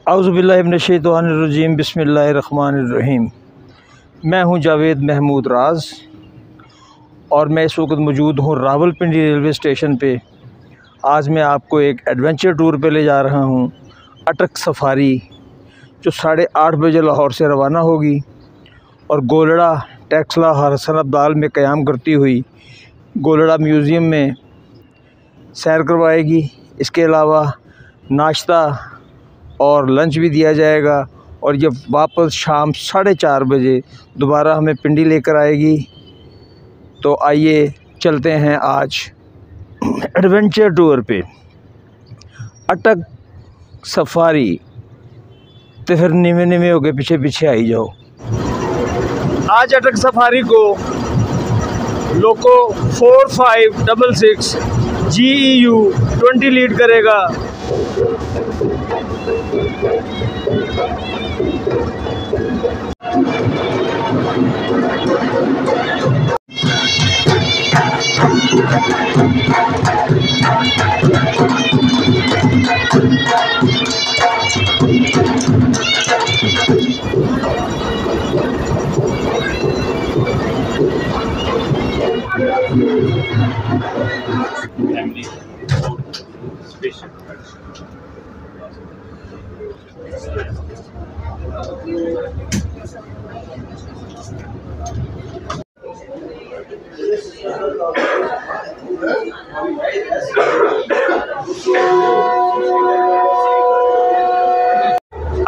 औज़ुबिल्लाहि मिनश्शैतानिर्रजीम बिस्मिल्लाहिर्रहमानिर्रहीम। मैं हूं जावेद महमूद राज और मैं इस वक्त मौजूद हूं रावलपिंडी रेलवे स्टेशन पे। आज मैं आपको एक एडवेंचर टूर पे ले जा रहा हूं। अटक सफारी जो 8:30 बजे लाहौर से रवाना होगी और गोलड़ा टैक्सला हसन अब्दाल में क़याम करती हुई गोलड़ा म्यूज़ियम में सैर करवाएगी। इसके अलावा नाश्ता और लंच भी दिया जाएगा और जब वापस शाम 4:30 बजे दोबारा हमें पिंडी लेकर आएगी। तो आइए चलते हैं आज एडवेंचर टूर पे अटक सफारी। तो फिर निमे हो गए पीछे पीछे आई जाओ। आज अटक सफारी को लोको 4566 GEU 20 लीड करेगा।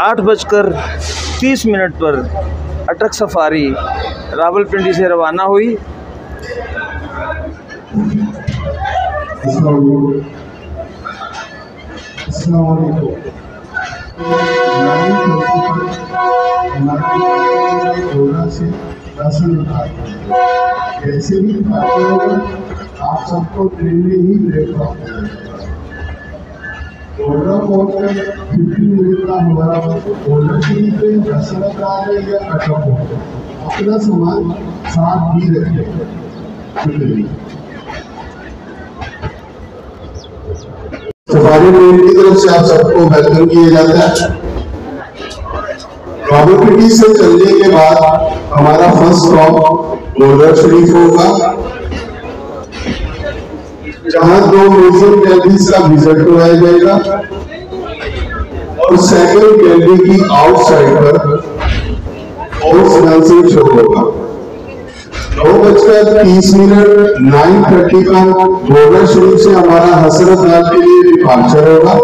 आठ 8:30 पर अटक सफारी रावलपिंडी से रवाना हुई। कैसे भी आप सबको ट्रेन में ही प्लेटफॉर्म पहुंचकर 15 मिनट का हमारा पे दशरथ या अटक हो अपना सामान साथ भी रखें। सफारी ट्रेन की तरफ से आप सबको वेलकम किया जाता है। रावलपिंडी से चलने के बाद हमारा फर्स्ट स्टॉप गोलड़ा शरीफ होगा, जहां 2 म्यूजियम गैलरीज का विजिट करवाया जाएगा और सेकंड गैलरी की आउटसाइड पर और डांसिंग शो होगा। 9:30 9:30 पर गोलड़ा शरीफ से हमारा हसन अब्दाल के लिए डिपार्चर होगा।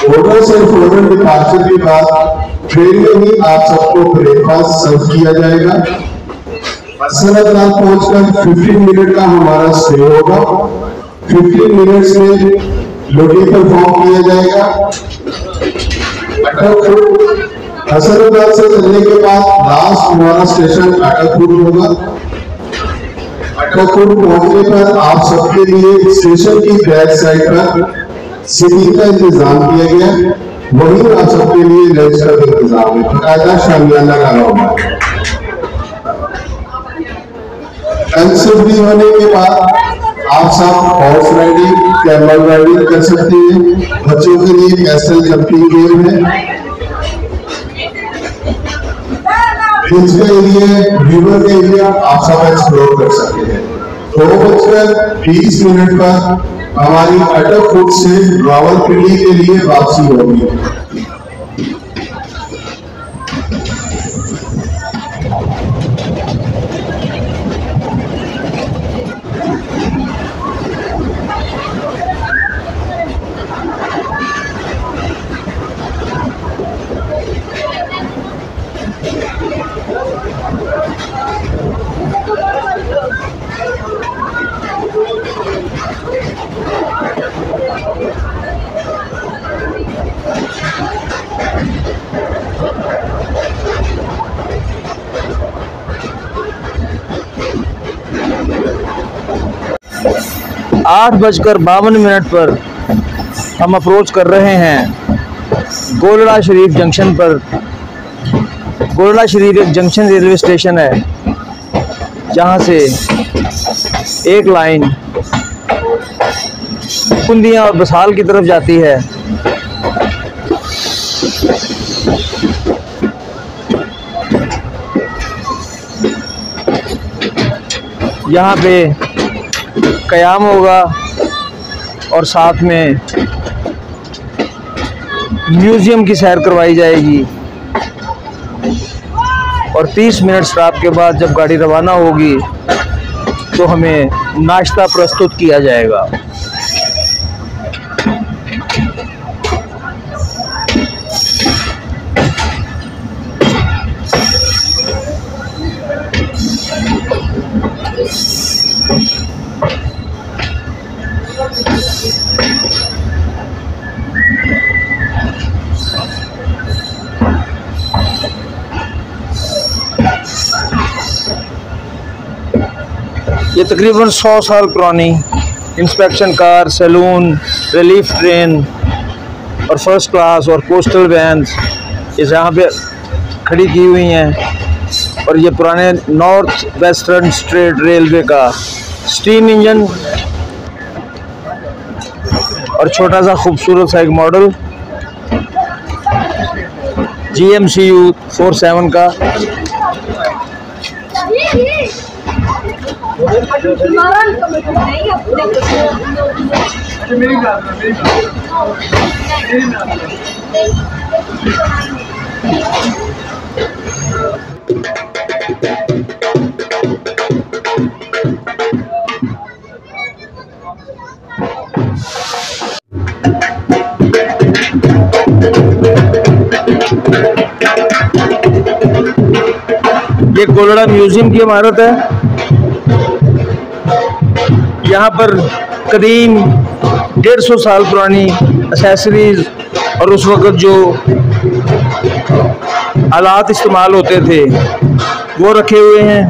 गोलड़ा से फौरन डिपार्चर के बाद ट्रेन में ही आप सबको ब्रेकफास्ट सर्व किया जाएगा। हसन अब्दाल पहुंचकर 15 मिनट का हमारा स्टे होगा। 15 मिनट्स में लोडी परफॉर्म किया जाएगा। हसन अब्दाल से चलने के बाद लास्ट हमारा स्टेशन अटकपुर होगा। अटकपुर पहुंचने पर आप सबके लिए स्टेशन की बैक साइड पर सीटिंग का इंतजाम किया गया। वहीं आप सबके लिए लंच का इंतजाम है। बकायदा शामियाना लगा होगा। लंच से फ्री होने के बाद आप सब हॉर्स राइडिंग, कैमल राइडिंग कर सकते हैं। बच्चों के लिए कैसल जंपिंग गेम है। बीच का एरिया, रिवर का एरिया आप सब एक्सप्लोर कर सकते हैं। 2:20 पर हमारी अटकपुर से रावलपिंडी के लिए वापसी होगी। 8:52 पर हम अप्रोच कर रहे हैं गोलड़ा शरीफ जंक्शन पर। गोलड़ा शरीफ एक जंक्शन रेलवे स्टेशन है जहाँ से एक लाइन कुंदियाँ और बसाल की तरफ जाती है यहाँ पे क़याम होगा और साथ में म्यूज़ियम की सैर करवाई जाएगी और 30 मिनट स्टॉप के बाद जब गाड़ी रवाना होगी तो हमें नाश्ता प्रस्तुत किया जाएगा। ये तकरीबन 100 साल पुरानी inspection car, saloon, relief train और फर्स्ट क्लास और कोस्टल वैन इस यहाँ पे खड़ी की हुई हैं। और ये पुराने नॉर्थ वेस्टर्न स्टेट रेलवे का स्टीम इंजन और छोटा सा खूबसूरत सा एक मॉडल GMCU 47 का। ये कोलड़ा म्यूजियम की इमारत है। यहाँ पर कदीम 150 साल पुरानी एक्सेसरीज और उस वक़्त जो आलात इस्तेमाल होते थे वो रखे हुए हैं।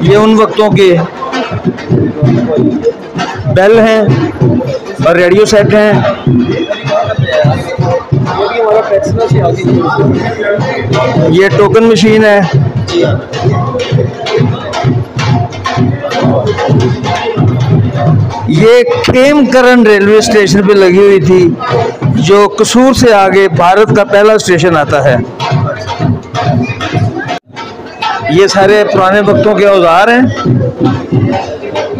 ये उन वक्तों के बेल हैं और रेडियो सेट हैं। ये टोकन मशीन है। ये खेमकरन रेलवे स्टेशन पे लगी हुई थी जो कसूर से आगे भारत का पहला स्टेशन आता है। ये सारे पुराने वक्तों के औजार हैं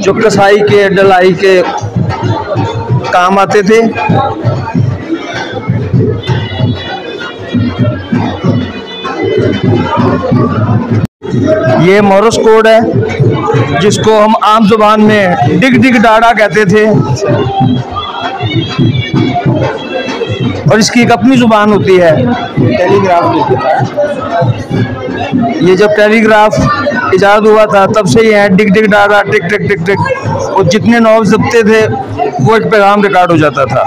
जो कसाई के, डलाई के काम आते थे। ये मोरस कोड है जिसको हम आम जुबान में डिग डिग डाड़ा कहते थे और इसकी एक अपनी जुबान होती है। टेलीग्राफ। ये जब टेलीग्राफ इजाद हुआ था तब से ये है डिग डिग डाड़ा, टिक टिक टिक टिक, और जितने नॉब्स दबते थे वो एक पैगाम रिकॉर्ड हो जाता था।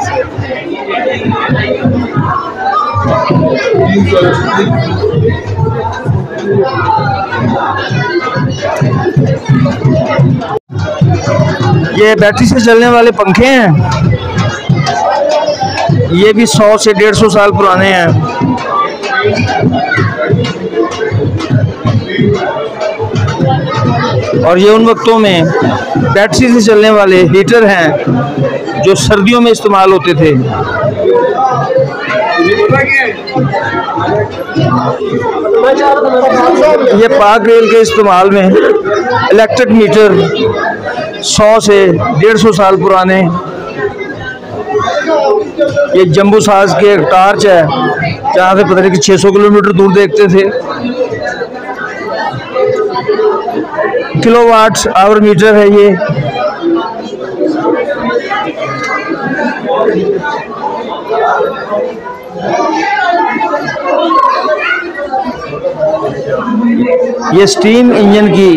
ये बैटरी से चलने वाले पंखे हैं। ये भी 100 से 150 साल पुराने हैं। और ये उन वक्तों में बैटरी से चलने वाले हीटर हैं जो सर्दियों में इस्तेमाल होते थे। ये पाक रेल के इस्तेमाल में इलेक्ट्रिक मीटर 100 से 150 साल पुराने। ये जम्बू साज के एक टार्च है जहाँ से पता नहीं कि 600 किलोमीटर दूर देखते थे। किलोवाट आवर मीटर है ये। ये स्टीम इंजन की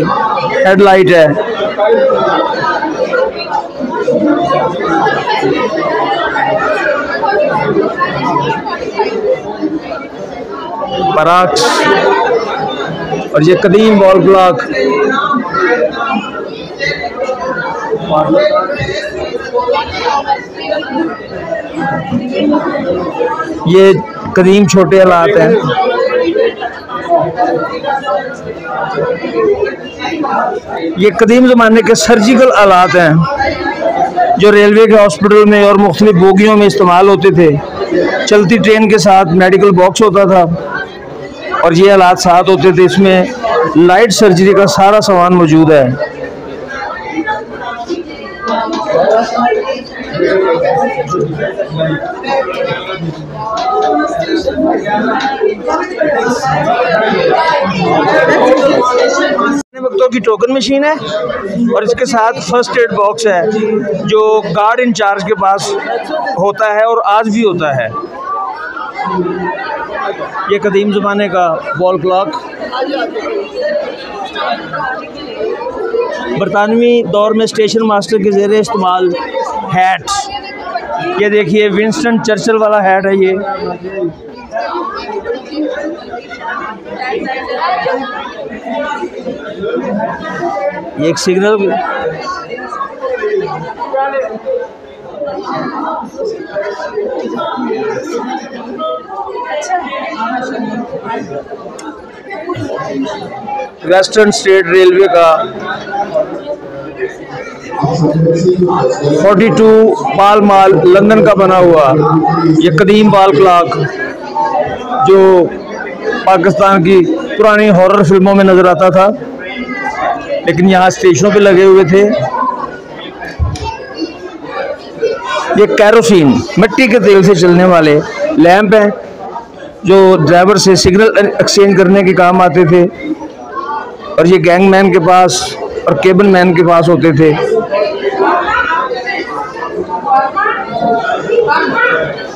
हेडलाइट है। बराक्स और ये कदीम वॉल क्लॉक। ये कदीम छोटे हालात हैं। ये कदीम ज़माने के सर्जिकल आलात हैं जो रेलवे के हॉस्पिटल में और मुख्तलिफ बोगियों में इस्तेमाल होते थे। चलती ट्रेन के साथ मेडिकल बॉक्स होता था और ये आलात साथ होते थे। इसमें लाइट सर्जरी का सारा सामान मौजूद है। वक्तों की टोकन मशीन है और इसके साथ फर्स्ट एड बॉक्स है जो गार्ड इंचार्ज के पास होता है और आज भी होता है। ये कदीम ज़माने का वॉल क्लॉक, बरतानवी दौर में स्टेशन मास्टर के ज़ेरे इस्तेमाल हैट। ये देखिए विंस्टन चर्चिल वाला हैट है ये। एक सिग्नल वेस्टर्न स्टेट रेलवे का 42 पाल माल लंदन का बना हुआ ये कदीम वॉल क्लॉक जो पाकिस्तान की पुरानी हॉरर फिल्मों में नज़र आता था, लेकिन यहाँ स्टेशनों पे लगे हुए थे। ये कैरोसिन मिट्टी के तेल से चलने वाले लैंप हैं जो ड्राइवर से सिग्नल एक्सचेंज करने के काम आते थे और ये गैंगमैन के पास और केबल मैन के पास होते थे।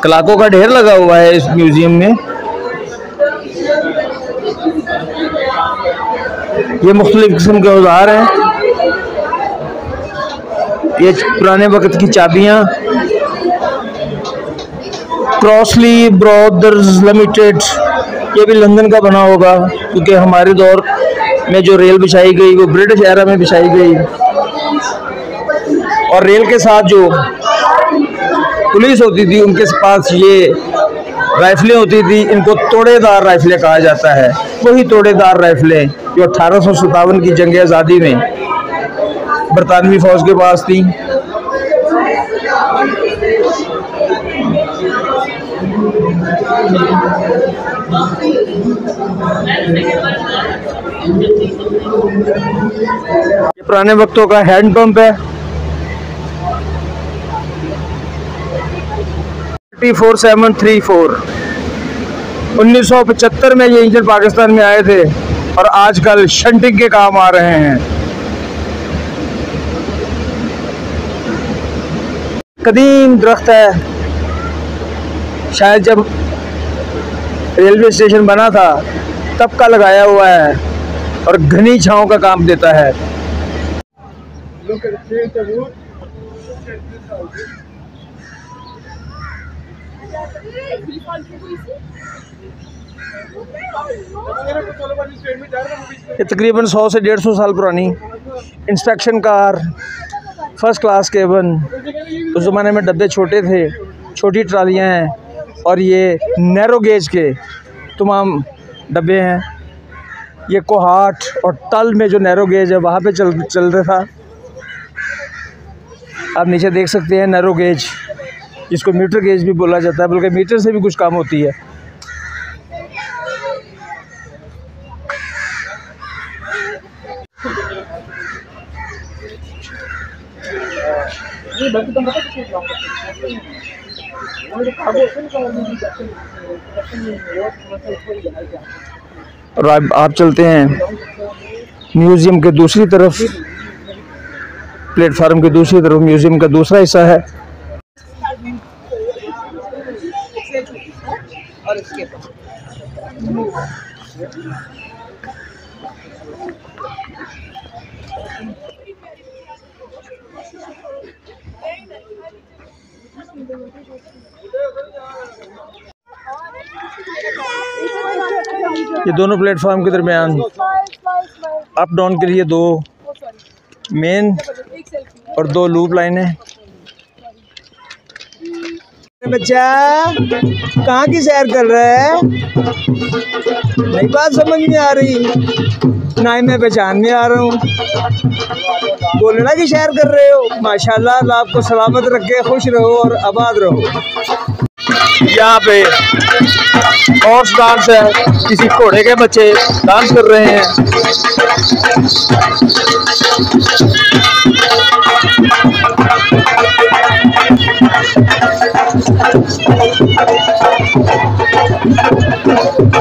क्लाकों का ढेर लगा हुआ है इस म्यूजियम में। ये मुख्तलिफ किस्म के औजार हैं। ये पुराने वक्त की चाबियाँ, क्रॉसली ब्रदर्स लिमिटेड, ये भी लंदन का बना होगा क्योंकि हमारे दौर में जो रेल बिछाई गई वो ब्रिटिश एरा में बिछाई गई। और रेल के साथ जो पुलिस होती थी उनके पास ये राइफलें होती थी, इनको तोड़ेदार राइफलें कहा जाता है। वही तोड़ेदार राइफलें जो 1857 की जंग आज़ादी में बरतानवी फ़ौज के पास थी। ये पुराने वक्तों का हैंड पंप है। 4734 1975 में ये इंजन पाकिस्तान में आए थे और आजकल शंटिंग के काम आ रहे हैं। कदीम दरख्त है, शायद जब रेलवे स्टेशन बना था तब का लगाया हुआ है और घनी छांव का काम देता है। ये तकरीबन 100 से 150 साल पुरानी इंस्पेक्शन कार, फर्स्ट क्लास केबन। उस ज़माने में डब्बे छोटे थे, छोटी ट्रालियां हैं और ये नैरो गेज के तमाम डब्बे हैं। ये कोहाट और तल में जो नैरो गेज है वहाँ पे चल रहा था। आप नीचे देख सकते हैं नैरो गेज, जिसको मीटर गेज भी बोला जाता है, बल्कि मीटर से भी कुछ काम होती है। और आप चलते हैं म्यूज़ियम के दूसरी तरफ, प्लेटफार्म के दूसरी तरफ म्यूज़ियम का दूसरा हिस्सा है। ये दोनों प्लेटफार्म के दरमियान अप डाउन के लिए 2 मेन और 2 लूप लाइनें। बच्चा कहाँ की सैर कर रहा है? नहीं बात समझ में आ रही, ना ही मैं पहचान में आ रहा हूँ। बोलना की सैर कर रहे हो। माशाल्लाह, अल्लाह आपको सलामत रखे, खुश रहो और आबाद रहो। यहाँ पे हॉर्स डांस है, किसी घोड़े के बच्चे डांस कर रहे हैं।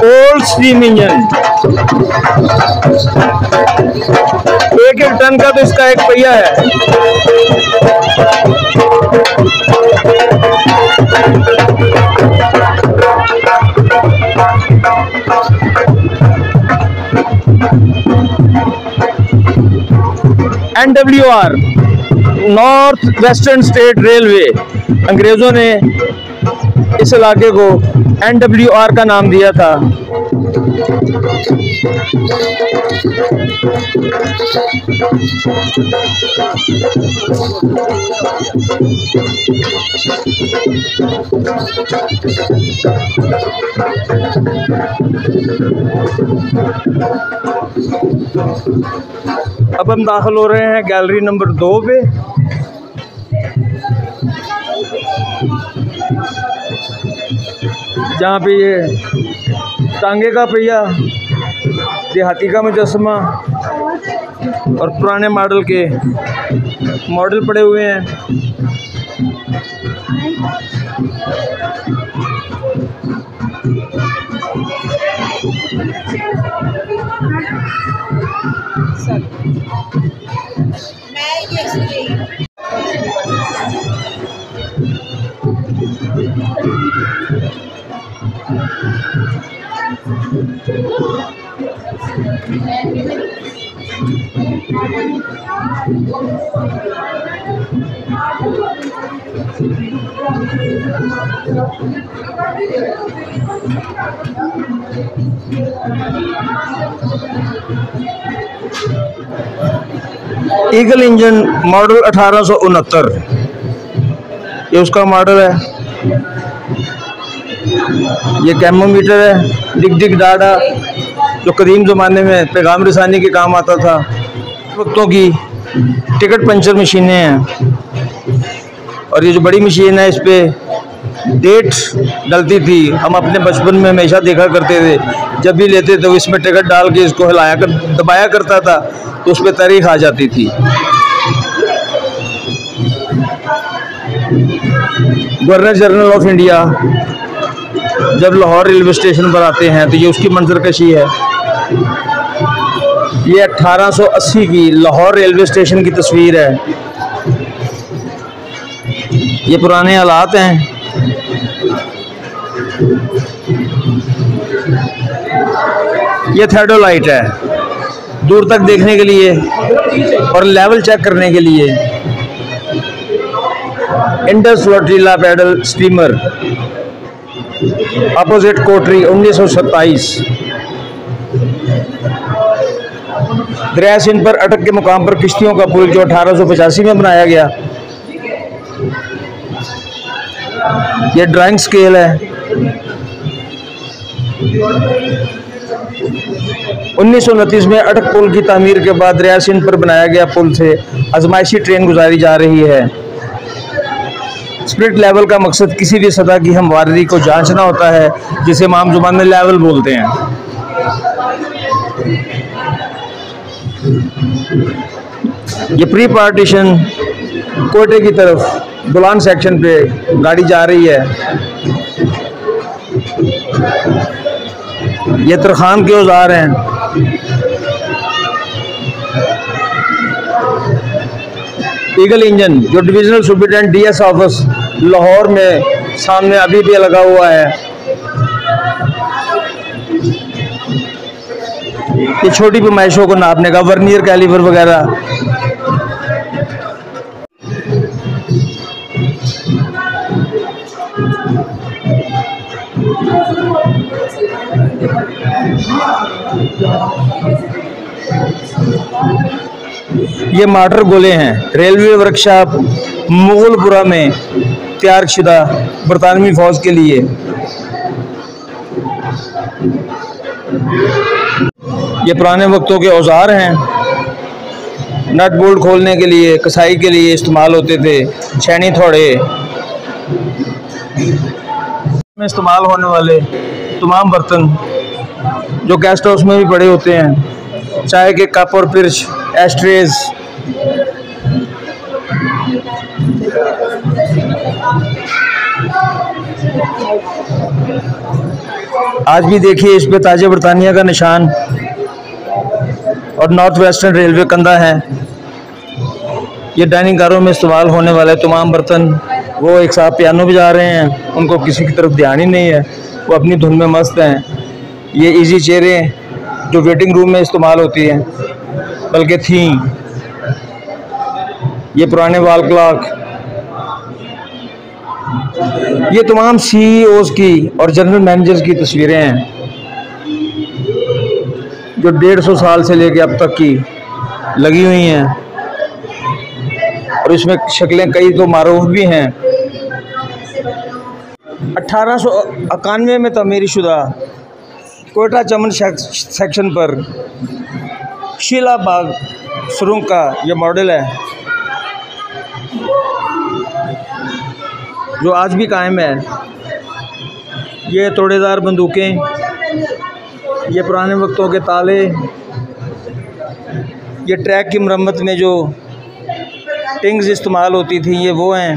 ओल्ड स्टीम इंजन, 1-1 टन का तो इसका एक पहिया है। NWR, north western state railway, अंग्रेजों ने इस इलाके को NWR का नाम दिया था। अब हम दाखिल हो रहे हैं गैलरी नंबर 2 पे। जहाँ पे ये टांगे का पहिया, देहाती का मुजस्समा और पुराने मॉडल के मॉडल पड़े हुए हैं। ईगल इंजन मॉडल 1869, ये उसका मॉडल है। ये कैमोमीटर है, डिग डिग डाडा, जो कदीम ज़माने में पैगाम रसानी के काम आता था। वक्तों की टिकट पंचर मशीनें हैं। और ये जो बड़ी मशीन है, इस पर डेट डलती थी। हम अपने बचपन में हमेशा देखा करते थे, जब भी लेते थे तो इसमें टिकट डाल के इसको हिलाया कर दबाया करता था, तो उस पर तारीख आ जाती थी। गवर्नर जनरल ऑफ इंडिया जब लाहौर रेलवे स्टेशन पर आते हैं तो ये उसकी मंजरकशी है। ये 1880 की लाहौर रेलवे स्टेशन की तस्वीर है। ये पुराने हालात हैं। ये थर्डोलाइट है, दूर तक देखने के लिए और लेवल चेक करने के लिए। Indus flotilla paddle steamer, opposite Kotri, 1927। दरिया सिंध पर अटक के मुकाम पर किश्तियों का पुल, जो 1885 में बनाया गया। ये ड्राइंग स्केल है। 1929 में अटक पुल की तामीर के बाद दरिया सिंध पर बनाया गया पुल से आजमाइशी ट्रेन गुजारी जा रही है। स्प्लिट लेवल का मकसद किसी भी सतह की हमवारी को जांचना होता है, जिसे आम जुबान में लेवल बोलते हैं। ये प्री पार्टीशन कोटे की तरफ बुलान सेक्शन पे गाड़ी जा रही है। ये तरखान के औजार हैं। ईगल इंजन, जो divisional superintendent DS office Lahore में सामने अभी भी लगा हुआ है। ये छोटी पैमाइशों को नापने का वर्नियर कैलिपर वगैरह। ये माटर गोले हैं। रेलवे वर्कशॉप मुगलपुरा में तैयार शुदा बरतानवी फ़ौज के लिए। ये पुराने वक्तों के औजार हैं, नट बोल्ट खोलने के लिए, कसाई के लिए इस्तेमाल होते थे। छैनी थोड़े में इस्तेमाल होने वाले तमाम बर्तन जो गेस्ट हाउस में भी पड़े होते हैं, चाय के कप और पिर्च, एस्ट्रेज। आज भी देखिए इस पे ताजे बरतानिया का निशान और नॉर्थ वेस्टर्न रेलवे कंधा है। ये डाइनिंग कारों में इस्तेमाल होने वाले तमाम बर्तन। वो एक साहब पियानो बजा रहे हैं, उनको किसी की तरफ ध्यान ही नहीं है, वो अपनी धुन में मस्त हैं। ये इजी चेयरें जो वेटिंग रूम में इस्तेमाल होती हैं, बल्कि थी। ये पुराने वॉल क्लॉक, ये तमाम CEOs की और जनरल मैनेजर्स की तस्वीरें हैं जो 150 साल से लेकर अब तक की लगी हुई हैं, और इसमें शक्लें कई तो मारूफ भी हैं। 1891 में तमीरी शुदा कोयटा चमन सेक्शन पर शीला बाग सुरंग का यह मॉडल है जो आज भी कायम है। ये तोड़ेदार बंदूकें, ये पुराने वक्तों के ताले, ये ट्रैक की मरम्मत में जो टिंग्स इस्तेमाल होती थी, ये वो हैं।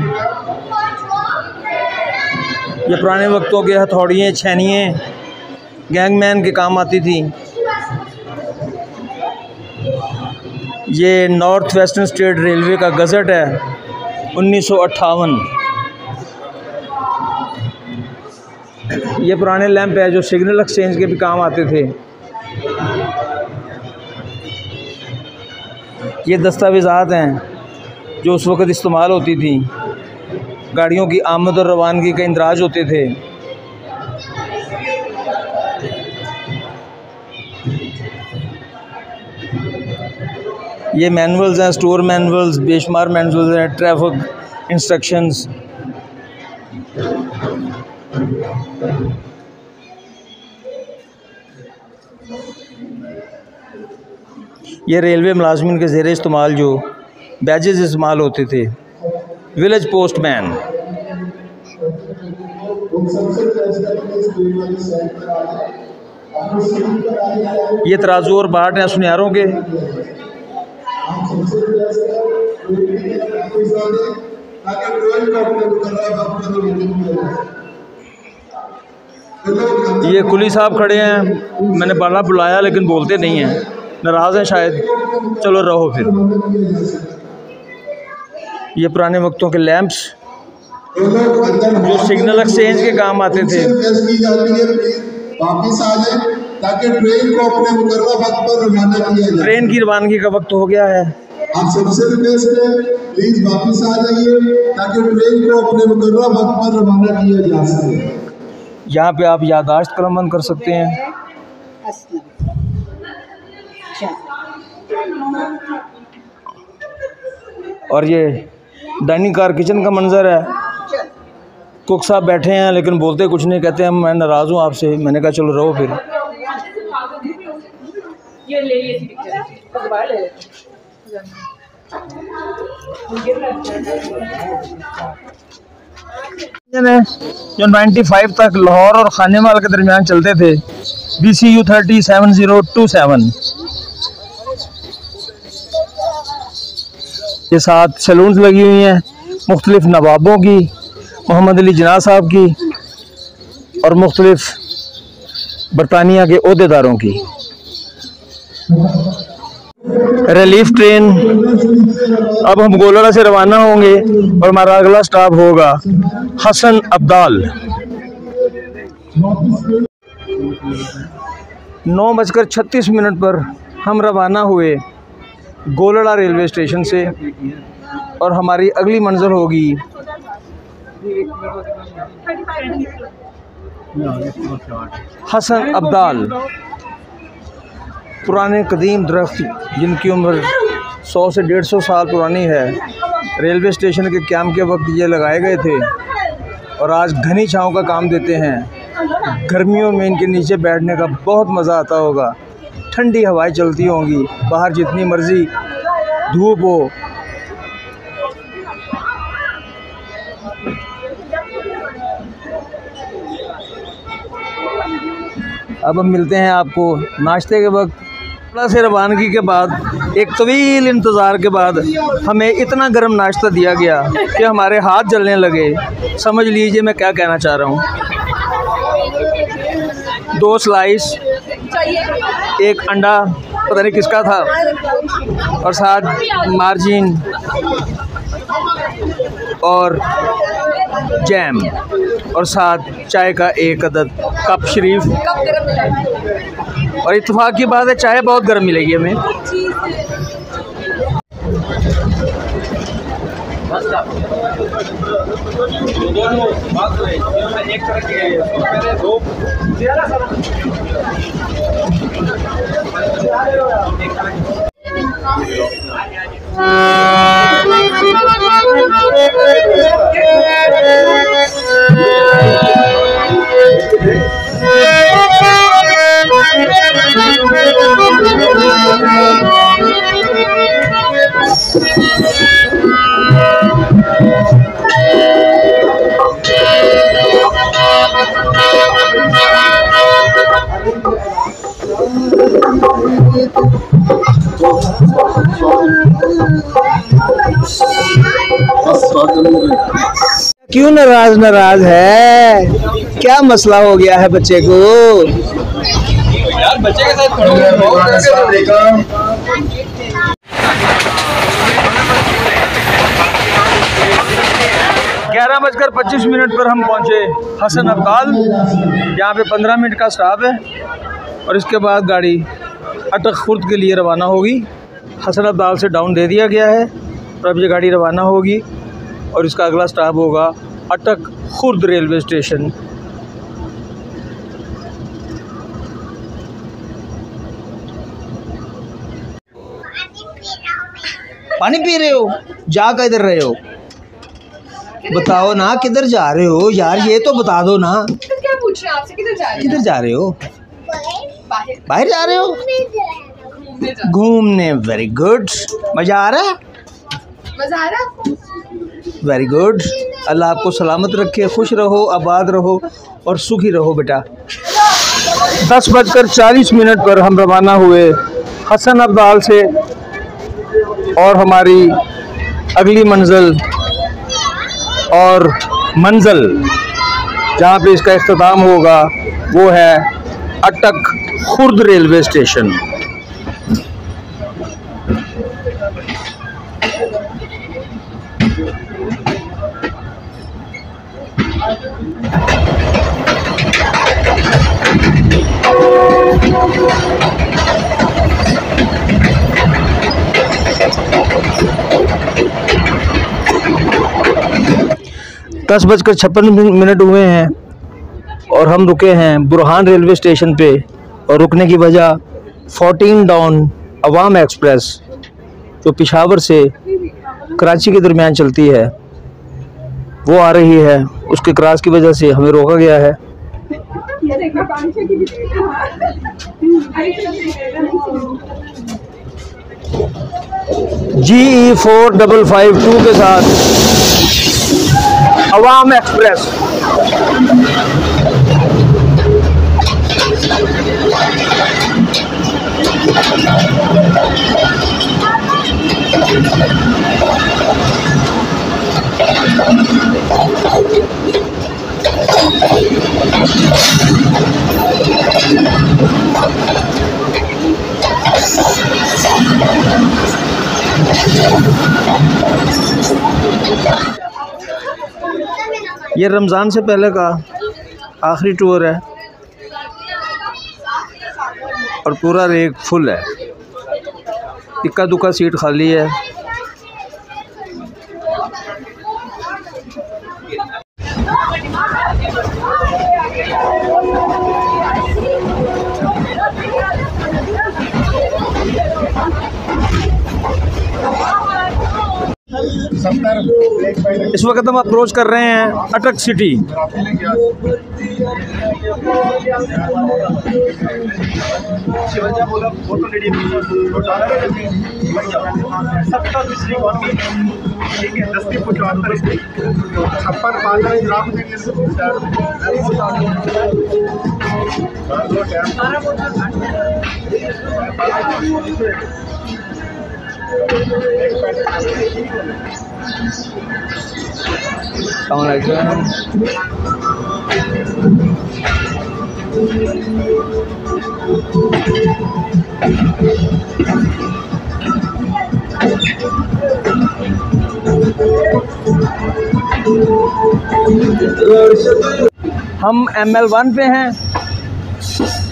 ये पुराने वक्तों के हथौड़ियाँ, छैनियाँ गैंगमैन के काम आती थी। ये नॉर्थ वेस्टर्न स्टेट रेलवे का गज़ट है 1958। ये पुराने लैंप है जो सिग्नल एक्सचेंज के भी काम आते थे। ये दस्तावेज़ात हैं जो उस वक़्त इस्तेमाल होती थी। गाड़ियों की आमद और रवानगी का इंदराज होते थे। ये मैनुअल्स हैं, स्टोर मैनुअल्स, बेशुमार मैनुअल्स हैं, ट्रैफिक इंस्ट्रक्शंस। ये रेलवे मुलाजमिन के ज़ेरे इस्तेमाल जो बैजेस इस्तेमाल होते थे, विलेज पोस्टमैन। ये तराजू और बाट हैं सुनियारों के। ये कुली साहब खड़े हैं, मैंने बड़ा बुलाया लेकिन बोलते नहीं हैं, नाराज़ हैं शायद। चलो रहो फिर। ये पुराने वक्तों के लैंप्स जो सिग्नल एक्सचेंज के काम आते थे। वापस आ जाए ताकि ट्रेन को अपने मुकर्रर वक्त पर रवाना किया जाए। ट्रेन की रवानगी का वक्त हो गया है। आप सबसे रिक्वेस्ट है प्लीज वापस आ जाइए ताकि ट्रेन को अपने मुकर्रर वक्त पर रवाना किया जा सके। यहाँ पे आप याददाश्त कलमबंद कर सकते हैं। और ये डाइनिंग कार किचन का मंजर है। कुक साहब बैठे हैं लेकिन बोलते कुछ नहीं, कहते हैं मैं नाराज़ हूँ आपसे। मैंने कहा चलो रहो फिर। जो 95 तक लाहौर और खानेवाल के दरमियान चलते थे, BCU 307027। ये 7 सैलून्स लगी हुई हैं मुख्तलिफ नवाबों की, मोहम्मद अली जिन्ना साहब की और मुख्तलिफ बरतानिया के ओहदेदारों की। रिलीफ ट्रेन अब हम गोलड़ा से रवाना होंगे और हमारा अगला स्टॉप होगा हसन अब्दाल। 9:36 पर हम रवाना हुए गोलड़ा रेलवे स्टेशन से और हमारी अगली मंजिल होगी हसन अब्दाल। पुराने कदीम दरख्त जिनकी उम्र 100 से 150 साल पुरानी है, रेलवे स्टेशन के क़याम के वक्त ये लगाए गए थे। और आज घनी छाँव का काम देते हैं। गर्मियों में इनके नीचे बैठने का बहुत मज़ा आता होगा। ठंडी हवाएं चलती होंगी, बाहर जितनी मर्ज़ी धूप हो। अब हम मिलते हैं आपको नाश्ते के वक्त। थोड़ा से रवानगी के बाद, एक तवील इंतज़ार के बाद हमें इतना गर्म नाश्ता दिया गया कि हमारे हाथ जलने लगे। समझ लीजिए मैं क्या कहना चाह रहा हूँ। 2 स्लाइस, एक अंडा पता नहीं किसका था, और साथ मार्जिन और जैम, और साथ चाय का 1 अदद कप शरीफ। और इत्तेफाक की बात है, चाय बहुत गर्म मिलेगी हमें। क्यों नाराज है? क्या मसला हो गया है बच्चे को? यार बच्चे के साथ खड़ो। 11:25 पर हम पहुंचे हसन अब्दाल। यहाँ पे 15 मिनट का स्टॉप है और इसके बाद गाड़ी अटक खुर्द के लिए रवाना होगी। हसन अब्दाल से डाउन दे दिया गया है और अब ये गाड़ी रवाना होगी और इसका अगला स्टॉप होगा अटक खुर्द रेलवे स्टेशन। पानी पी रहे हो? जा किधर रहे हो? बताओ ना किधर जा रहे हो यार, ये तो बता दो ना। तो क्या पूछ रहे हैं आपसे? किधर जा रहे हैं? किधर जा रहे हो? बाहर जा रहे हो? घूमने। Very good. मजा आ रहा है? मजा आ रहा है? Very good. अल्लाह आपको सलामत रखे, खुश रहो, आबाद रहो और सुखी रहो बेटा। 10:40 पर हम रवाना हुए हसन अब्दाल से और हमारी अगली मंजिल और मंजिल जहाँ पे इसका इख्तिताम होगा वो है अटक खुर्द रेलवे स्टेशन। दस 10:56 हुए हैं और हम रुके हैं बुरहान रेलवे स्टेशन पे। और रुकने की वजह 14 डाउन अवाम एक्सप्रेस जो पेशावर से कराची के दरमियान चलती है वो आ रही है। उसके क्रॉस की वजह से हमें रोका गया है। GE 4552 के साथ अवाम एक्सप्रेस। ये रमज़ान से पहले का आखिरी टूर है और पूरा रेक फुल है, इक्का दुक्का सीट खाली है। इस वक्त हम अप्रोच कर रहे हैं अटक सिटी। हम ML1 पे हैं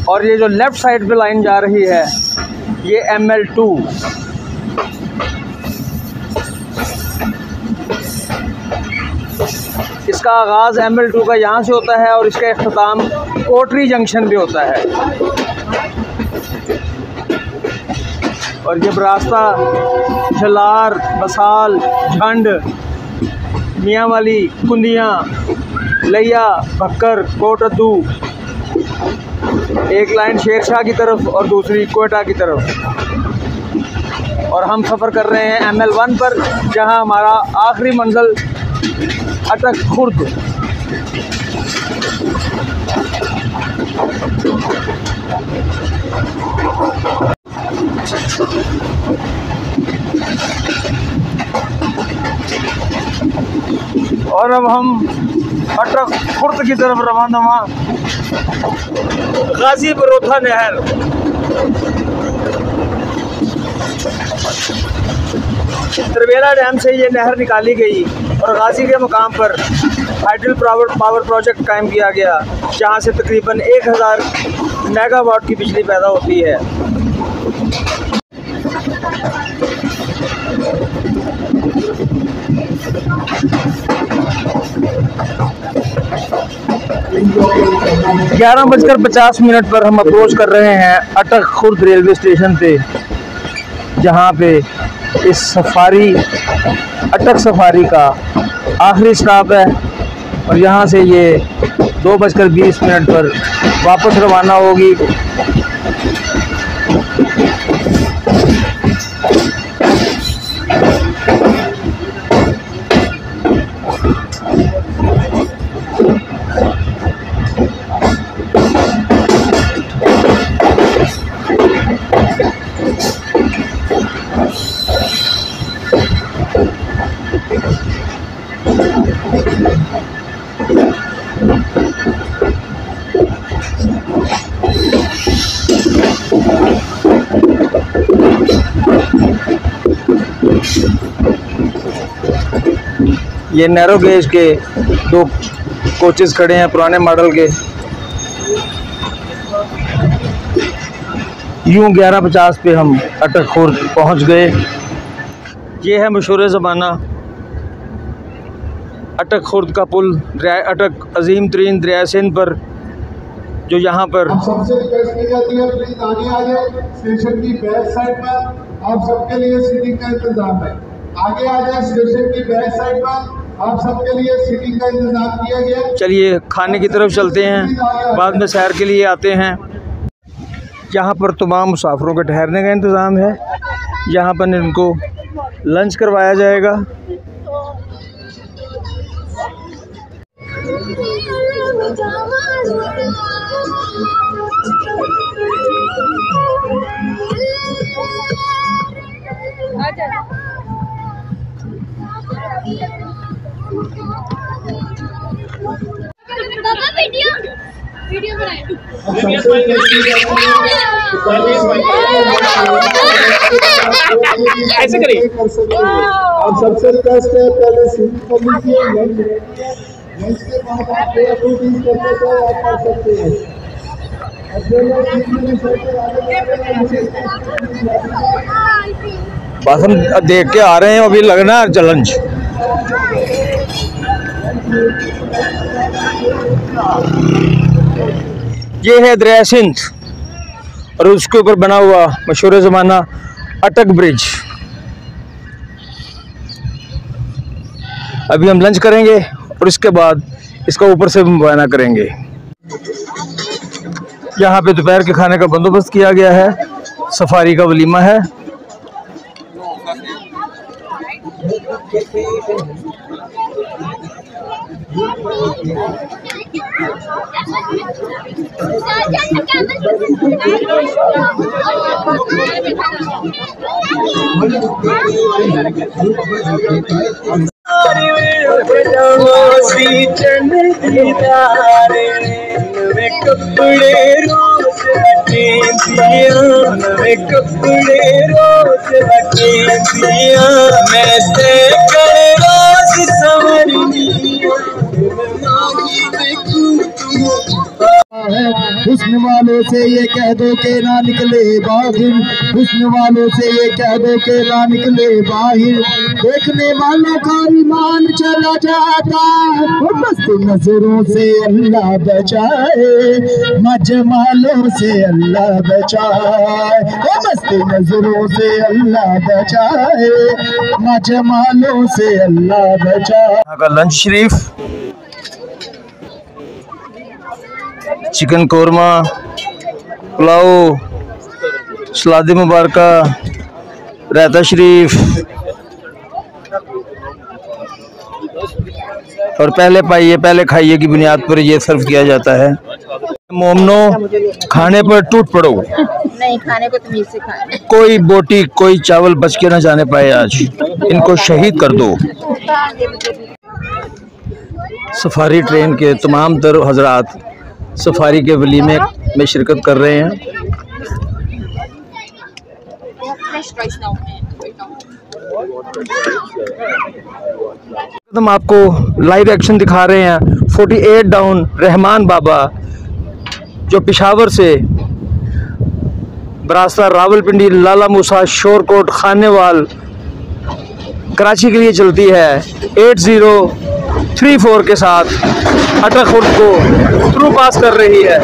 और ये जो लेफ़्ट साइड पे लाइन जा रही है ये ML2। इसका आगाज़ ML2 का यहाँ से होता है और इसका इख्तिताम कोटरी जंक्शन पे होता है। और ये रास्ता झलार, बसाल, झंड, मियाँ वाली, कुंदियाँ, लिया, भक्कर, कोटद्दू, एक लाइन शेरशाह की तरफ और दूसरी कोयटा की तरफ। और हम सफ़र कर रहे हैं ML1 पर, जहां हमारा आखिरी मंजिल अटक खुर्द। और अब हम अटक खुर्द की तरफ रवाना हुआ। गाजी बरोथा नहर, तरवेला डैम से ये नहर निकाली गई और गाजी के मुकाम पर हाइडल पावर प्रोजेक्ट कायम किया गया, जहां से तकरीबन 1000 मेगावाट की बिजली पैदा होती है। ग्यारह 11:50 पर हम अप्रोच कर रहे हैं अटक खुर्द रेलवे स्टेशन पे, जहाँ पे इस सफारी अटक सफारी का आखिरी स्टॉप है। और यहाँ से ये 2:20 पर वापस रवाना होगी। ये नैरो गेज के 2 कोचेस खड़े हैं पुराने मॉडल के। यूं 11:50 पे हम अटक खुर्द पहुंच गए। ये है मशहूर ज़माना अटक खुर्द का पुल, अटक अजीम तरीन दरिया सिंध पर, जो यहाँ पर सबसे रिक्वेस्ट की जाती है प्लीज आगे आ जाए। स्टेशन की बैक साइड पर आप सबके लिए सीटिंग का इंतजाम है। आगे आ जाए, स्टेशन की बैक साइड पर आप सबके लिए सीटिंग का इंतजाम किया गया। चलिए खाने की तरफ चलते हैं, बाद में सैर के लिए आते हैं। यहाँ पर तमाम मुसाफिरों के ठहरने का इंतज़ाम है। यहाँ पर इनको लंच करवाया जाएगा। पापा वीडियो बनाए। ऐसे करिए। आप सबसे रिक्वेस्ट है पहले सीट पर लीजिए, लंच के बाद आप जो एक्टिविटीज करते थे आप कर सकते हैं। बस हम देख के आ रहे हैं, अभी लगना है चैलेंज। ये है दरिया सिंध और उसके ऊपर बना हुआ मशहूर ज़माना अटक ब्रिज। अभी हम लंच करेंगे और इसके बाद इसका ऊपर से मुआयना करेंगे। यहाँ पे दोपहर के खाने का बंदोबस्त किया गया है, सफारी का वलीमा है। कपड़े रोज दिया मैं ते रोज संवरनी हुस्न वालों से ये कह दो के ना निकले बाहिर, हुस्न वालों से ये कह दो के ना निकले बाहिर, देखने वालों का ईमान चला जाता, मस्त नजरों से अल्लाह बचाए, मजमालों से अल्लाह बचाए, मस्त नजरों से अल्लाह बचाए, मजमालों से अल्लाह बचाए। यहाँ का लंच शरीफ, चिकन कोरमा, पुलाव, सलाद मुबारका, रायता शरीफ और पहले पाइए पहले खाइए की बुनियाद पर ये सर्व किया जाता है। मोमनो खाने पर टूट पड़ो, नहीं खाने को तमीज से खाए। कोई बोटी कोई चावल बच के ना जाने पाए, आज इनको शहीद कर दो। सफारी ट्रेन के तमाम तर हजरात सफारी के वलीमे में शिरकत कर रहे हैं। हम आपको लाइव एक्शन दिखा रहे हैं 48 डाउन रहमान बाबा, जो पेशावर से बरास्ता रावलपिंडी, लाला मूसा, शोरकोट, खानेवाल, कराची के लिए चलती है 8034 के साथ अटक खुर्द को थ्रू पास कर रही है।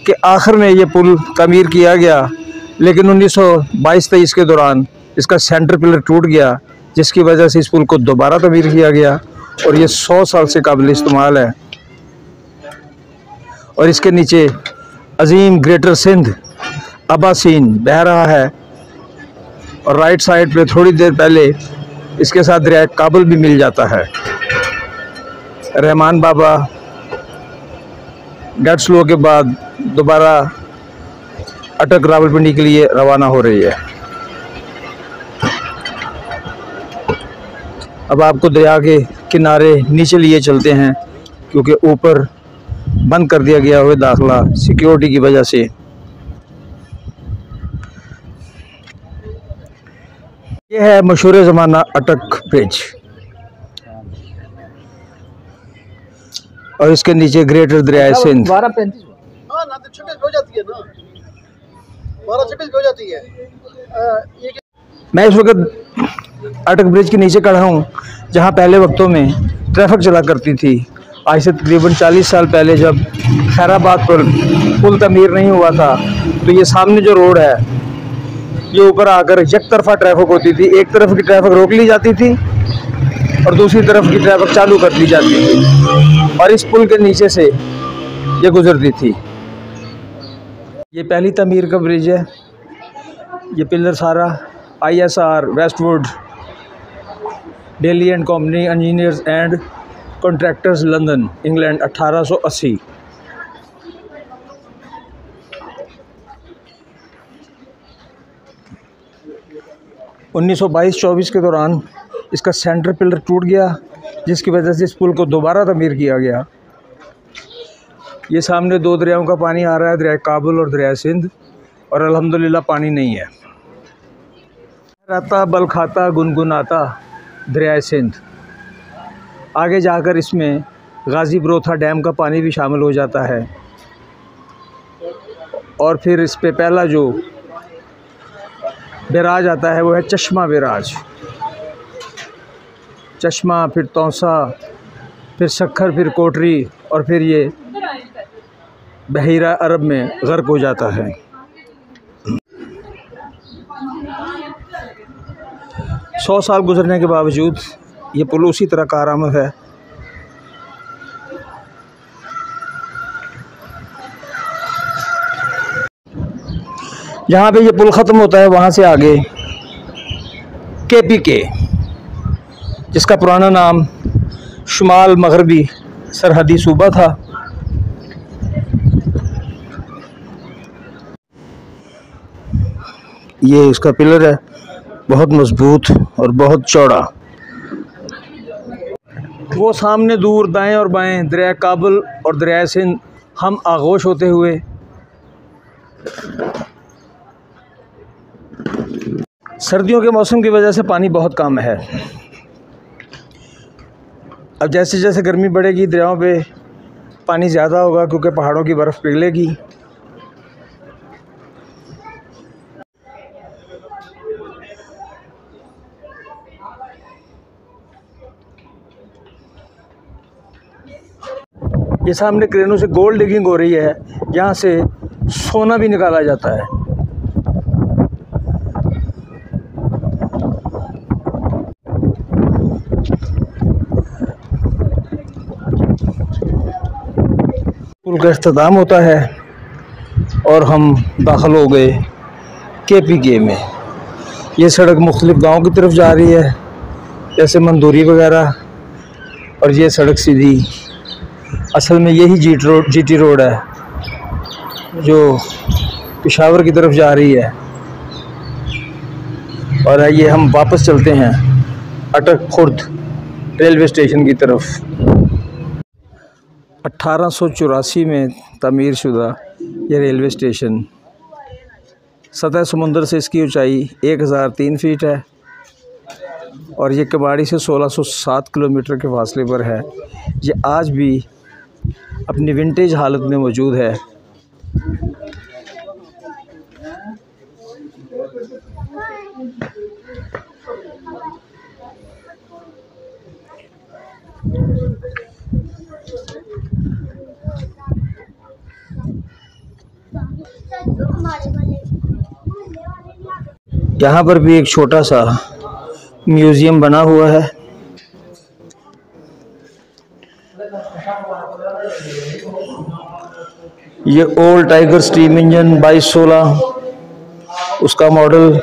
के आखिर में ये पुल तमीर किया गया, लेकिन 1922-23 के दौरान इसका सेंटर पिलर टूट गया, जिसकी वजह से इस पुल को दोबारा तमीर किया गया और ये 100 साल से काबिल इस्तेमाल है। और इसके नीचे अजीम ग्रेटर सिंध अब्बासीन बह रहा है और राइट साइड पे थोड़ी देर पहले इसके साथ दरिया काबुल भी मिल जाता है। रहमान बाबा डेड स्लो के बाद दोबारा अटक रावलपिंडी के लिए रवाना हो रही है। अब आपको दरिया के किनारे नीचे लिए चलते हैं, क्योंकि ऊपर बंद कर दिया गया हुआ दाखिला सिक्योरिटी की वजह से। यह है मशहूर ज़माना अटक ब्रिज और इसके नीचे ग्रेटर दरिया सिंध। 12:35 हो जाती है ना, 12:26 हो जाती है। मैं इस वक्त अटक ब्रिज के नीचे खड़ा हूँ, जहाँ पहले वक्तों में ट्रैफिक चला करती थी। आज से तकरीबन 40 साल पहले जब खैराबाद पर पुल तमीर नहीं हुआ था, तो ये सामने जो रोड है ये ऊपर आकर एक तरफा ट्रैफिक होती थी। एक तरफ की ट्रैफिक रोक ली जाती थी और दूसरी तरफ की ट्रैफिक चालू कर दी जाती थी, और इस पुल के नीचे से ये गुजरती थी। ये पहली तमीर का ब्रिज है। ये पिलर सारा ISR Westwood daily and company engineers and contractors London England 1880। 1922-24 के दौरान इसका सेंटर पिलर टूट गया, जिसकी वजह से इस पुल को दोबारा तमीर किया गया। ये सामने दो दरियाओं का पानी आ रहा है, दरिया काबुल और दरिया सिंध, और अल्हम्दुलिल्लाह पानी नहीं है। रहता बल खाता गुनगुनाता दरिया सिंध। आगे जाकर इसमें गाज़ी बरोथा डैम का पानी भी शामिल हो जाता है, और फिर इस पे पहला जो बैराज आता है वो है चश्मा बैराज। चश्मा, फिर तौसा, फिर सखर, फिर कोटरी, और फिर ये बहीरा अरब में गर्क हो जाता है। सौ साल गुजरने के बावजूद ये पुल उसी तरह कारआमद है। जहाँ पे ये पुल ख़त्म होता है वहाँ से आगे KPK, जिसका पुराना नाम शुमाल मगरबी सरहदी सूबा था। ये इसका पिलर है, बहुत मजबूत और बहुत चौड़ा। वो सामने दूर दाएं और बाएं दरिया काबुल और दरिया सिंध हम आगोश होते हुए सर्दियों के मौसम की वजह से पानी बहुत कम है। अब जैसे जैसे गर्मी बढ़ेगी दरियाओं पे पानी ज़्यादा होगा, क्योंकि पहाड़ों की बर्फ़ पिघलेगी। ये सामने क्रेनों से गोल्ड डिगिंग हो रही है, यहाँ से सोना भी निकाला जाता है। पुल का इख्तिताम होता है और हम दाखिल हो गए KPK में। ये सड़क मुख्तलिफ गाँव की तरफ जा रही है, जैसे मंदूरी वगैरह, और ये सड़क सीधी असल में यही GT रोड है जो पेशावर की तरफ जा रही है। और आइए हम वापस चलते हैं अटक खुर्द रेलवे स्टेशन की तरफ। 1884 में तमीर शुदा ये रेलवे स्टेशन सतह समुंदर से इसकी ऊंचाई 1003 फीट है, और ये कबाड़ी से 1607 किलोमीटर के फासले पर है। ये आज भी अपनी विंटेज हालत में मौजूद है। यहाँ पर भी एक छोटा सा म्यूज़ियम बना हुआ है। ये ओल्ड टाइगर स्टीम इंजन 2216 उसका मॉडल।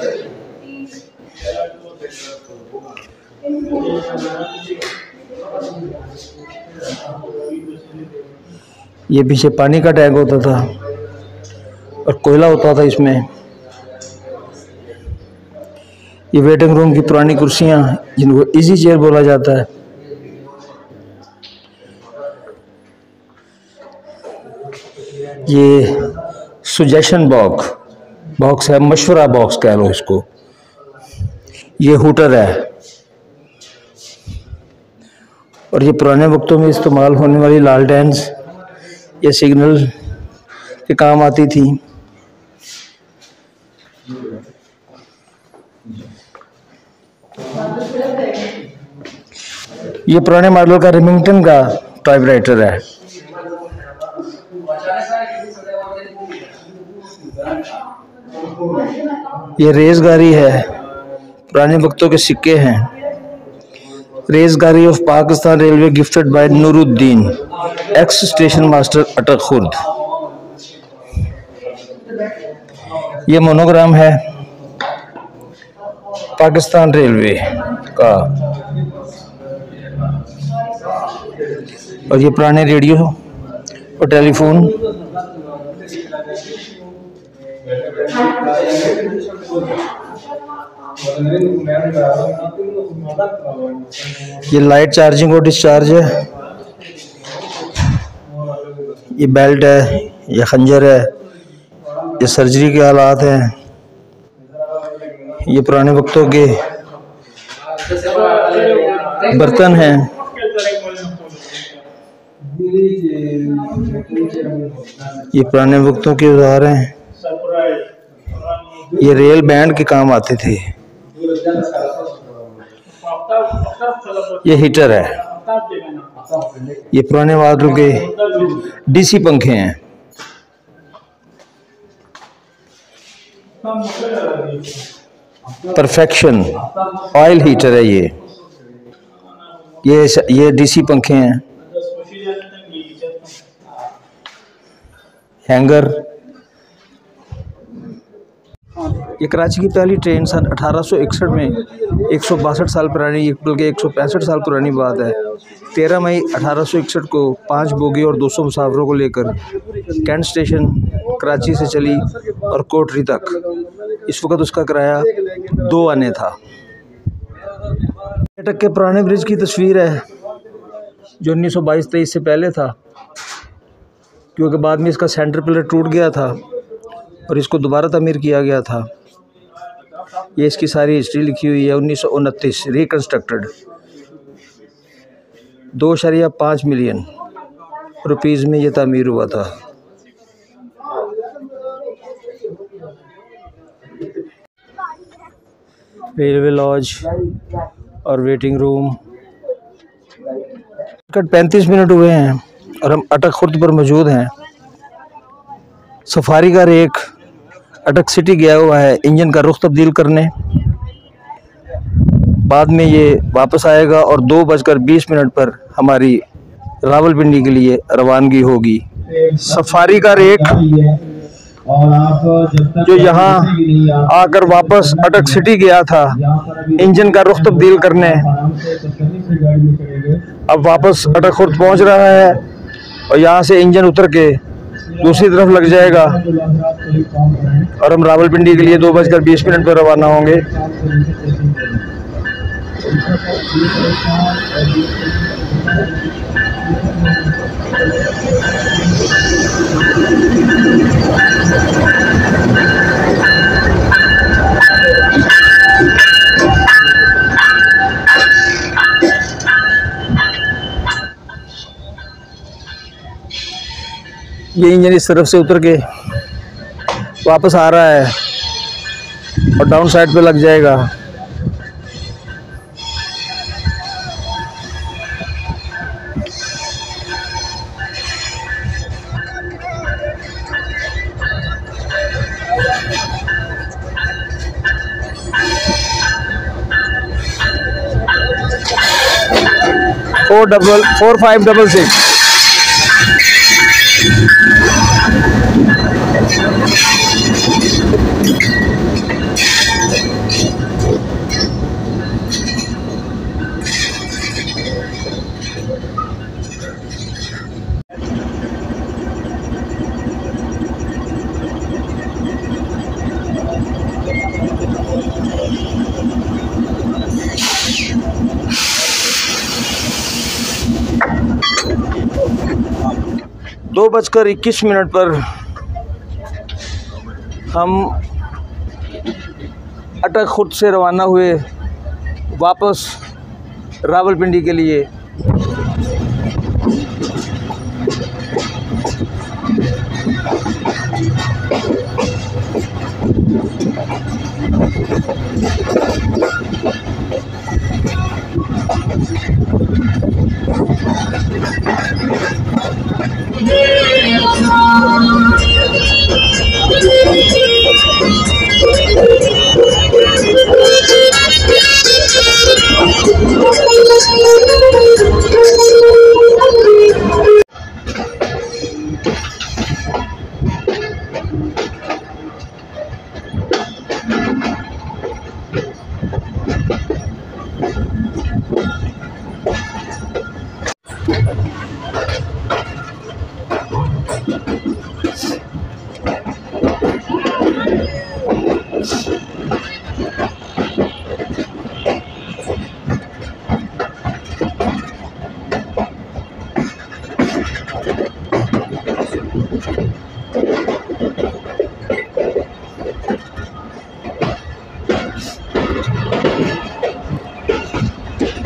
ये पीछे पानी का टैंक होता था और कोयला होता था इसमें। ये वेटिंग रूम की पुरानी कुर्सियाँ जिनको इजी चेयर बोला जाता है। ये सुजेशन बॉक्स है, मशवरा बॉक्स कह लो इसको। ये हूटर है, और ये पुराने वक्तों में इस्तेमाल होने वाली लालटेन्स ये सिग्नल के काम आती थी। ये पुराने मॉडल का रिमिंगटन का टाइपराइटर है। ये रेज़गारी है, पुराने वक्तों के सिक्के हैं। रेज़गारी of Pakistan railway gifted by Nooruddin, ex station master Attock Khurd. ये मोनोग्राम है पाकिस्तान रेलवे का, और ये पुराने रेडियो और टेलीफोन। ये लाइट चार्जिंग और डिस्चार्ज है, ये बेल्ट है, ये खंजर है, ये सर्जरी के हालात हैं, ये पुराने वक्तों के बर्तन हैं, ये पुराने वक्तों के औजार हैं, ये रेल बैंड के काम आते थे, ये हीटर है, ये पुराने मॉडल के डीसी पंखे हैं, परफेक्शन ऑयल हीटर है, ये डीसी पंखे हैं, हैंगर। ये कराची की पहली ट्रेन सन 1861 में 162 साल पुरानी, बल्कि 165 साल पुरानी बात है, 13 मई 1861 को 5 बोगी और 200 मुसाफिरों को लेकर कैंट स्टेशन कराची से चली और कोटरी तक। इस वक्त उसका किराया 2 आने था। अटक के पुराने ब्रिज की तस्वीर है जो 1922-23 से पहले था, क्योंकि बाद में इसका सेंटर पिलर टूट गया था और इसको दोबारा तमीर किया गया था। ये इसकी सारी हिस्ट्री लिखी हुई है। 1929 रिकन्स्ट्रक्टेड, 2.5 मिलियन रुपीज़ में ये तामीर हुआ था। रेलवे लॉज और वेटिंग रूम। 35 मिनट हुए हैं और हम अटक खुर्द पर मौजूद हैं। सफारी का रेक अटक सिटी गया हुआ है इंजन का रुख तब्दील करने, बाद में ये वापस आएगा और 2:20 पर हमारी रावलपिंडी के लिए रवानगी होगी। सफारी का रेक जो यहाँ आकर वापस अटक सिटी गया था इंजन का रुख तब्दील करने, अब वापस अटक खुर्द पहुँच रहा है और यहाँ से इंजन उतर के दूसरी तरफ लग जाएगा और हम रावलपिंडी के लिए 2:20 पर रवाना होंगे। ये इंजन इस तरफ से उतर के वापस आ रहा है और डाउन साइड पे लग जाएगा। फोर 566। दो 2:21 पर हम अटक खुर्द से रवाना हुए वापस रावलपिंडी के लिए।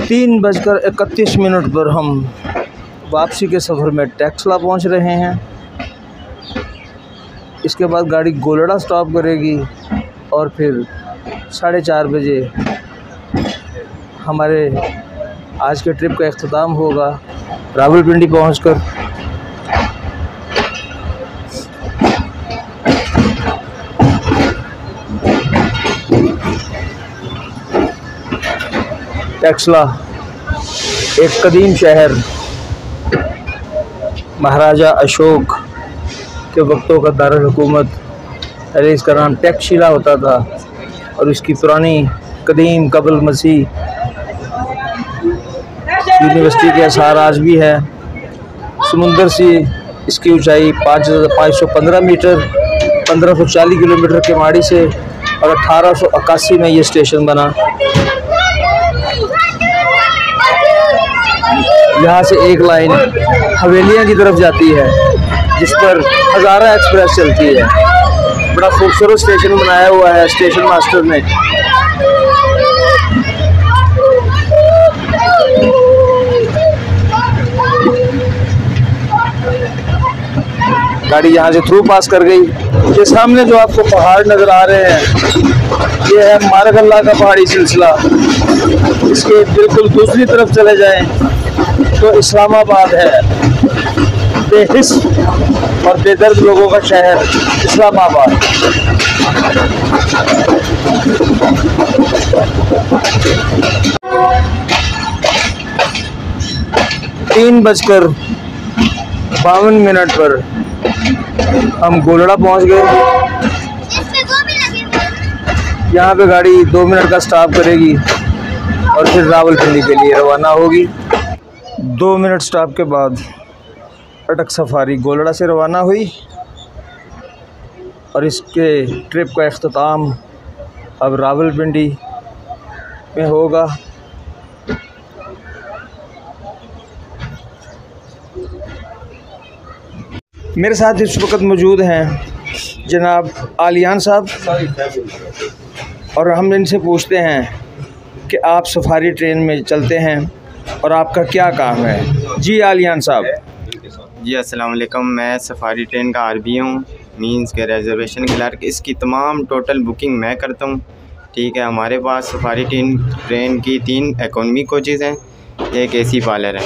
तीन बजकर 31 मिनट पर हम वापसी के सफ़र में टेक्सला पहुंच रहे हैं। इसके बाद गाड़ी गोलड़ा स्टॉप करेगी और फिर 4:30 बजे हमारे आज के ट्रिप का अख्ताम होगा रावलपिंडी पहुंचकर। टेक्सला एक कदीम शहर, महाराजा अशोक के वक्तों का दारुल हुकूमत, पहले इसका नाम टेक्शिला होता था और इसकी पुरानी कदीम कबल मसीह यूनिवर्सिटी के आसार आज भी है। समुंदर से इसकी ऊंचाई 515 मीटर, 1540 किलोमीटर के माड़ी से, और 1881 में ये स्टेशन बना। यहाँ से एक लाइन हवेलियाँ की तरफ जाती है जिस पर हज़ारा एक्सप्रेस चलती है। बड़ा खूबसूरत स्टेशन बनाया हुआ है स्टेशन मास्टर ने। गाड़ी यहाँ से थ्रू पास कर गई। ये सामने जो आपको पहाड़ नज़र आ रहे हैं ये है मारगल्ला का पहाड़ी सिलसिला। इसके बिल्कुल दूसरी तरफ चले जाएं तो इस्लामाबाद है, बेहिस और बेदर्द लोगों का शहर इस्लामाबाद। तीन बजकर 52 मिनट पर हम गोलड़ा पहुंच गए। यहाँ पे गाड़ी 2 मिनट का स्टॉप करेगी और फिर रावलपिंडी के लिए रवाना होगी। 2 मिनट स्टॉप के बाद अटक सफारी गोलड़ा से रवाना हुई और इसके ट्रिप का अख्ताम अब रावलपिंडी में होगा। मेरे साथ इस वक्त मौजूद हैं जनाब आलियान साहब, और हम इनसे पूछते हैं कि आप सफारी ट्रेन में चलते हैं और आपका क्या काम है। जी आलियान साहब। जी अस्सलाम वालेकुम। मैं सफारी ट्रेन का आरबी हूँ, मींस के रिजर्वेशन क्लर्क। इसकी तमाम टोटल बुकिंग मैं करता हूँ। ठीक है, हमारे पास सफारी ट्रेन की 3 इकोनॉमी कोचेज़ हैं, एक एसी पार्लर है।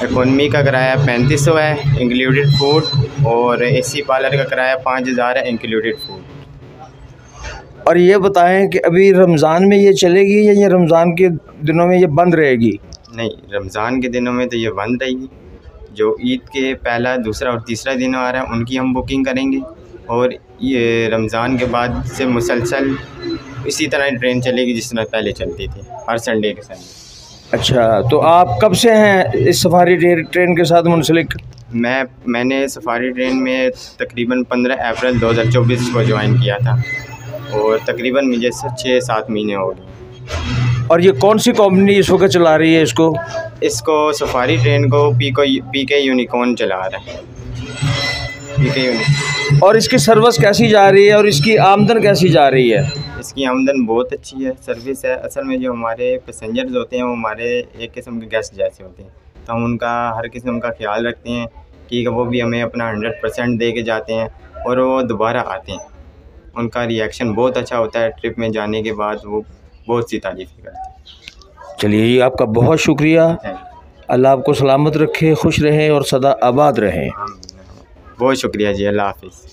इकोनॉमी का किराया 3500 है इंक्लूडेड फूड, और एसी पार्लर का किराया 5000 है इंक्लूडेड फूड। और ये बताएं कि अभी रमज़ान में ये चलेगी या ये रमज़ान के दिनों में ये बंद रहेगी? नहीं, रमज़ान के दिनों में तो ये बंद रहेगी। जो ईद के पहला, दूसरा और तीसरा दिन आ रहा है उनकी हम बुकिंग करेंगे, और ये रमज़ान के बाद से मुसलसल इसी तरह ट्रेन चलेगी जिस तरह पहले चलती थी, हर संडे के संडे। अच्छा, तो आप कब से हैं इस सफारी ट्रेन के साथ मुंसलिक? मैंने सफारी ट्रेन में तकरीबन 15 अप्रैल 2024 को ज्वाइन किया था, और तकरीबन मुझे 6-7 महीने हो गए। और ये कौन सी कंपनी इस वक्त चला रही है इसको? सफारी ट्रेन को पीके यूनिकॉर्न चला रहा है। पीके यूनिकॉर्न। और इसकी सर्विस कैसी जा रही है और इसकी आमदन कैसी जा रही है? इसकी आमदन बहुत अच्छी है, सर्विस है। असल में जो हमारे पैसेंजर्स होते हैं वो हमारे एक किस्म के गेस्ट जैसे होते हैं, तो हम उनका हर किस्म का ख्याल रखते हैं। ठीक है, वो भी हमें अपना 100% दे के जाते हैं और वो दोबारा आते हैं। उनका रिएक्शन बहुत अच्छा होता है। ट्रिप में जाने के बाद वो बहुत सी तारीफ़ें करते हैं। चलिए जी, आपका बहुत शुक्रिया। अल्लाह आपको सलामत रखे, खुश रहें और सदा आबाद रहें। बहुत शुक्रिया जी, अल्लाह हाफिज़।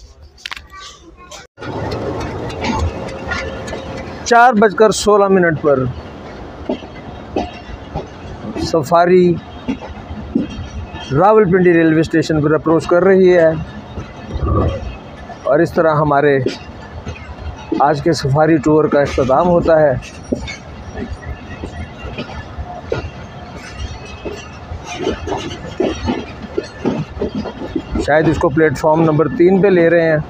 4:16 पर सफारी रावलपिंडी रेलवे स्टेशन पर अप्रोच कर रही है, और इस तरह हमारे आज के सफारी टूर का इख्तिताम होता है। शायद इसको प्लेटफॉर्म नंबर 3 पे ले रहे हैं।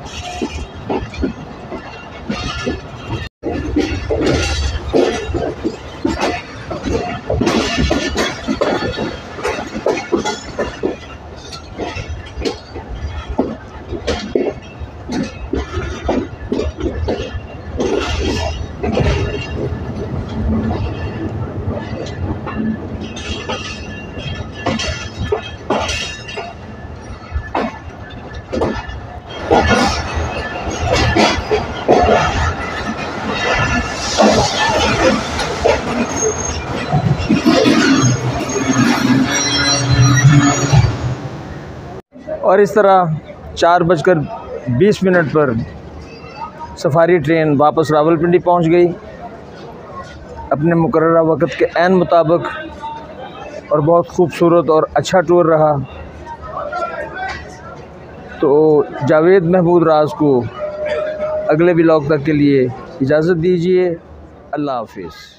और इस तरह 4:20 पर सफारी ट्रेन वापस रावलपिंडी पहुंच गई अपने मुकर्ररा वक़्त के ऐन मुताबिक, और बहुत खूबसूरत और अच्छा टूर रहा। तो जावेद महमूद राज को अगले व्लॉग तक के लिए इजाज़त दीजिए। अल्लाह हाफिज़।